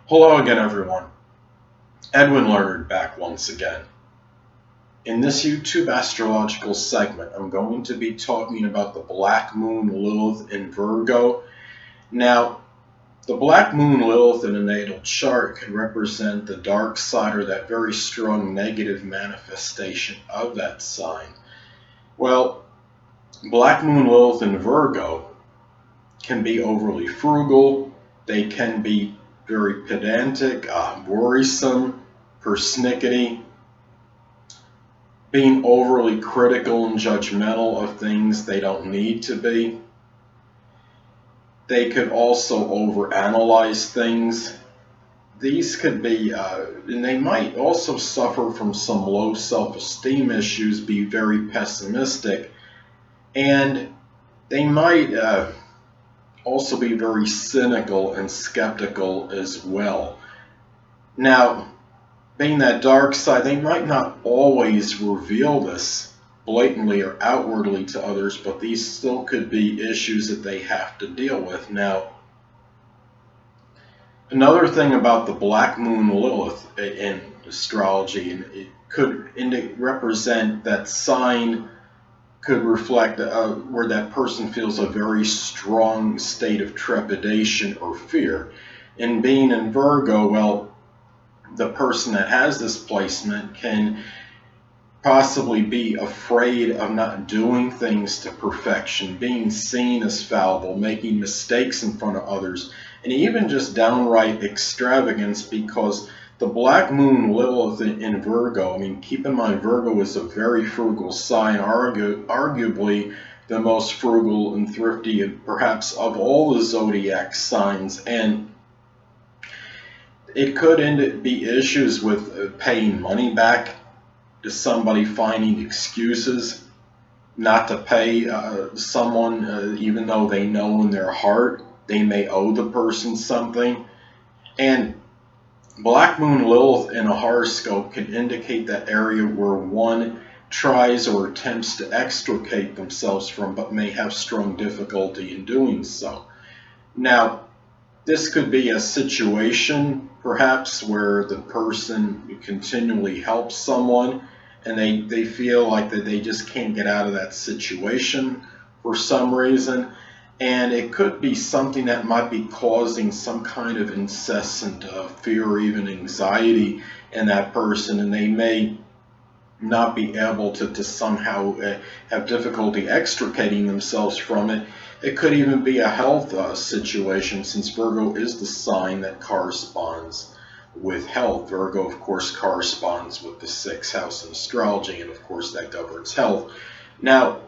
Hello again, everyone. Edwin Learnard back once again. In this YouTube astrological segment, I'm going to be talking about the Black Moon Lilith in Virgo. Now, the Black Moon Lilith in a natal chart can represent the dark side or that very strong negative manifestation of that sign. Well, Black Moon Lilith in Virgo can be overly frugal. They can be very pedantic, worrisome, persnickety, being overly critical and judgmental of things they don't need to be. They could also overanalyze things. These could be, and they might also suffer from some low self-esteem issues, be very pessimistic, and they might also be very cynical and skeptical as well. Now, being that dark side, they might not always reveal this blatantly or outwardly to others, but these still could be issues that they have to deal with. Now, another thing about the Black Moon Lilith in astrology, and it could represent that sign could reflect where that person feels a very strong state of trepidation or fear. And being in Virgo, well, the person that has this placement can possibly be afraid of not doing things to perfection, being seen as fallible, making mistakes in front of others, and even just downright extravagance, because the Black Moon Lilith in Virgo, I mean, keep in mind, Virgo is a very frugal sign, arguably the most frugal and thrifty, and perhaps of all the zodiac signs, and it could be issues with paying money back to somebody, finding excuses not to pay someone, even though they know in their heart they may owe the person something. And Black Moon Lilith in a horoscope can indicate that area where one tries or attempts to extricate themselves from, but may have strong difficulty in doing so. Now, this could be a situation, perhaps, where the person continually helps someone and they feel like that they just can't get out of that situation for some reason. And it could be something that might be causing some kind of incessant fear or even anxiety in that person, and they may not be able to somehow have difficulty extricating themselves from it. It could even be a health situation, since Virgo is the sign that corresponds with health. Virgo, of course, corresponds with the sixth house in astrology, and of course that governs health. Now,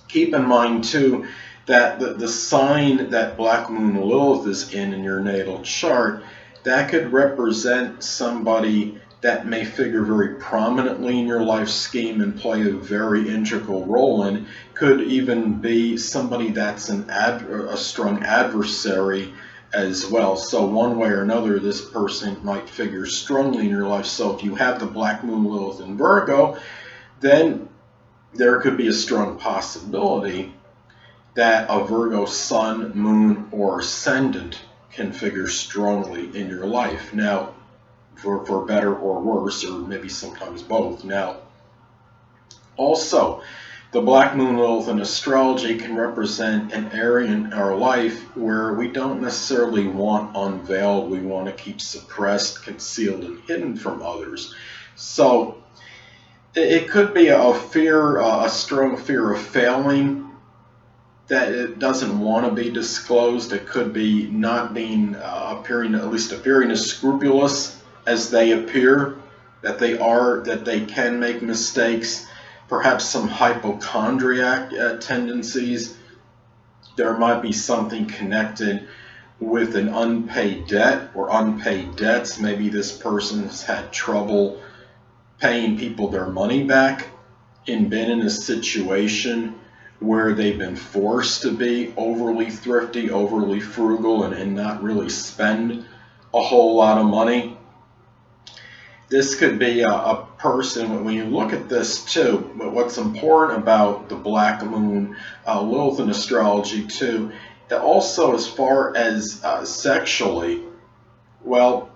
keep in mind too that the sign that Black Moon Lilith is in your natal chart, that could represent somebody that may figure very prominently in your life scheme and play a very integral role in. Could even be somebody that's a strong adversary as well. So one way or another, this person might figure strongly in your life. So if you have the Black Moon Lilith in Virgo, then there could be a strong possibility that a Virgo sun, moon, or ascendant can figure strongly in your life. Now, for better or worse, or maybe sometimes both. Now, also, the Black Moon Lilith in astrology can represent an area in our life where we don't necessarily want unveiled. We want to keep suppressed, concealed, and hidden from others. So it could be a fear, a strong fear of failing, that it doesn't want to be disclosed. It could be not being appearing as scrupulous as they appear, that they can make mistakes, perhaps some hypochondriac tendencies. There might be something connected with an unpaid debt or unpaid debts. Maybe this person has had trouble paying people their money back and been in a situation where they've been forced to be overly thrifty, overly frugal, and not really spend a whole lot of money. This could be a person, when you look at this too, but what's important about the Black Moon Lilith in astrology too, also as far as sexually, Well,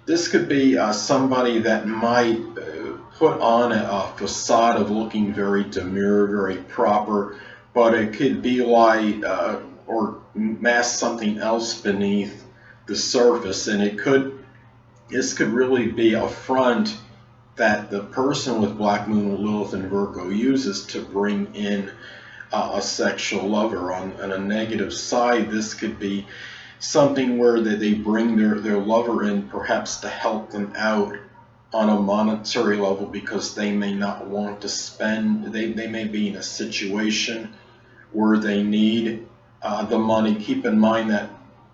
this could be somebody that might put on a facade of looking very demure, very proper, but it could be like or mask something else beneath the surface, and this could really be a front that the person with Black Moon Lilith and Virgo uses to bring in a sexual lover. On a negative side, this could be something where they bring their lover in perhaps to help them out on a monetary level because they may not want to spend, they may be in a situation where they need the money. Keep in mind that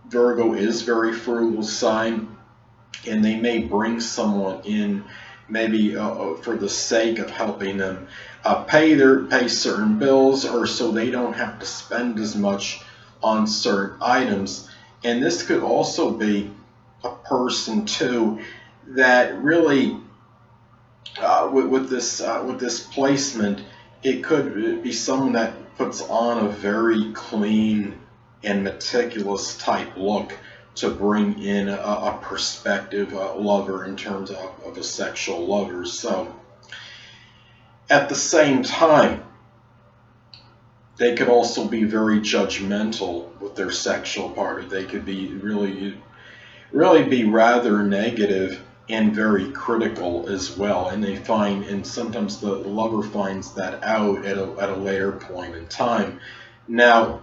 Virgo is very frugal sign, and they may bring someone in maybe for the sake of helping them pay certain bills, or so they don't have to spend as much on certain items. And this could also be a person too that really with this placement, it could be someone that puts on a very clean and meticulous type look to bring in a prospective lover in terms of a sexual lover. So at the same time, they could also be very judgmental with their sexual partner. They could be really be rather negative and very critical as well. And they find, and sometimes the lover finds that out at a later point in time. Now,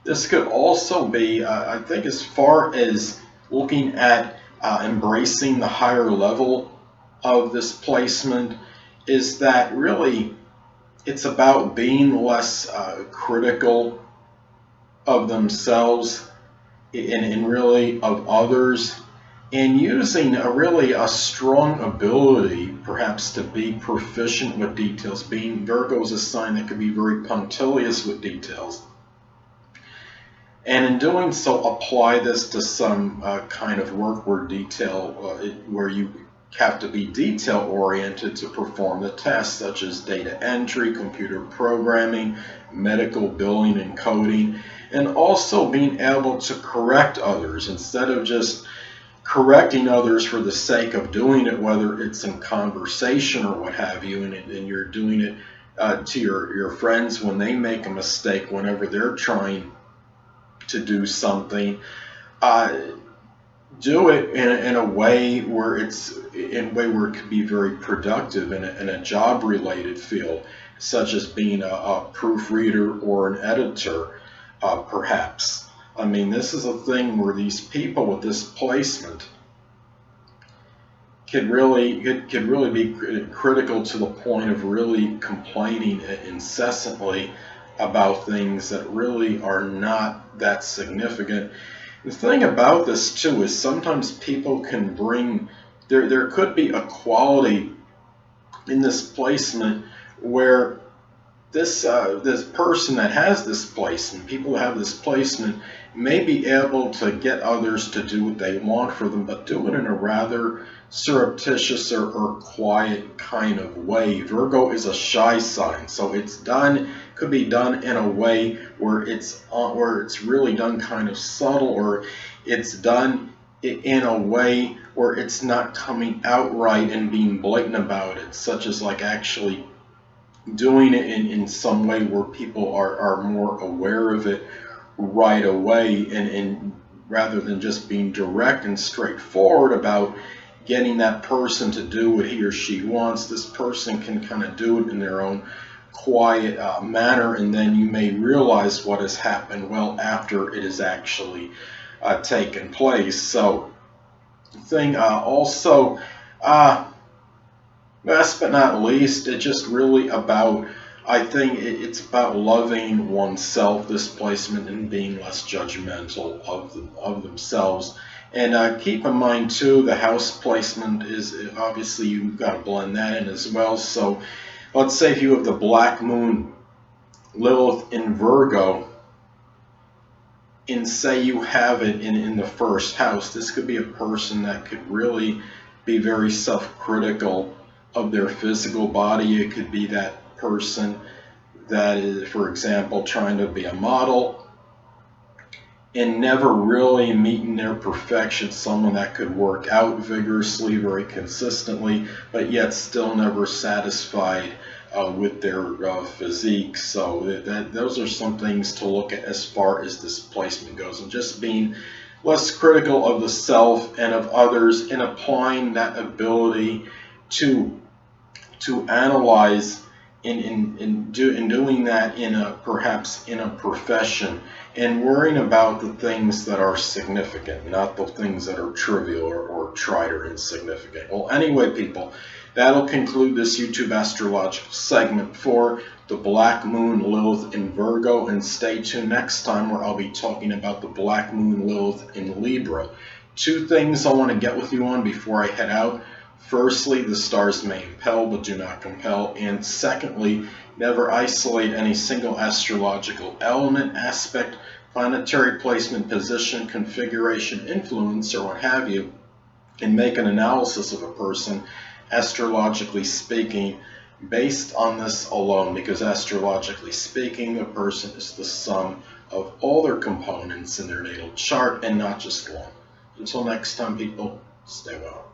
this could also be, I think, as far as looking at embracing the higher level of this placement, is that really it's about being less critical of themselves and really of others, and using really a strong ability perhaps to be proficient with details. Being Virgo is a sign that could be very punctilious with details, and in doing so apply this to some kind of work where you have to be detail oriented to perform the tasks, such as data entry, computer programming, medical billing and coding, and also being able to correct others instead of just correcting others for the sake of doing it, whether it's in conversation or what have you, and you're doing it to your friends when they make a mistake, whenever they're trying to do something. Do it in a way where it could be very productive in a job related field, such as being a proofreader or an editor, perhaps. I mean, this is a thing where these people with this placement could really be critical to the point of really complaining incessantly about things that really are not that significant. The thing about this too is sometimes people can bring there could be a quality in this placement where this person that has this placement, people who have this placement, may be able to get others to do what they want for them, but do it in a rather surreptitious or quiet kind of way. Virgo is a shy sign, so could be done in a way where it's really done kind of subtle, or it's done in a way where it's not coming out right and being blatant about it, such as like actually doing it in some way where people are more aware of it right away, and rather than just being direct and straightforward about getting that person to do what he or she wants. This person can kind of do it in their own quiet manner, and then you may realize what has happened well after it has actually taken place. So the thing also, last but not least, it's just really about, I think it's about loving oneself, this placement, and being less judgmental of themselves. And keep in mind too, the house placement is obviously, you've got to blend that in as well. So let's say if you have the Black Moon Lilith in Virgo, and say you have it in the first house, this could be a person that could really be very self-critical of their physical body. It could be that person that is, for example, trying to be a model, and never really meeting their perfection, someone that could work out vigorously, very consistently, but yet still never satisfied with their physique. So those are some things to look at as far as this placement goes, and just being less critical of the self and of others, and applying that ability to analyze in doing that perhaps in a profession, and worrying about the things that are significant, not the things that are trivial or trite or insignificant. Well, anyway, people, that'll conclude this YouTube astrological segment for the Black Moon Lilith in Virgo, and stay tuned next time where I'll be talking about the Black Moon Lilith in Libra. Two things I want to get with you on before I head out. Firstly, the stars may impel but do not compel. And secondly, never isolate any single astrological element, aspect, planetary placement, position, configuration, influence, or what have you, and make an analysis of a person, astrologically speaking, based on this alone, because astrologically speaking, a person is the sum of all their components in their natal chart and not just one. Until next time, people, stay well.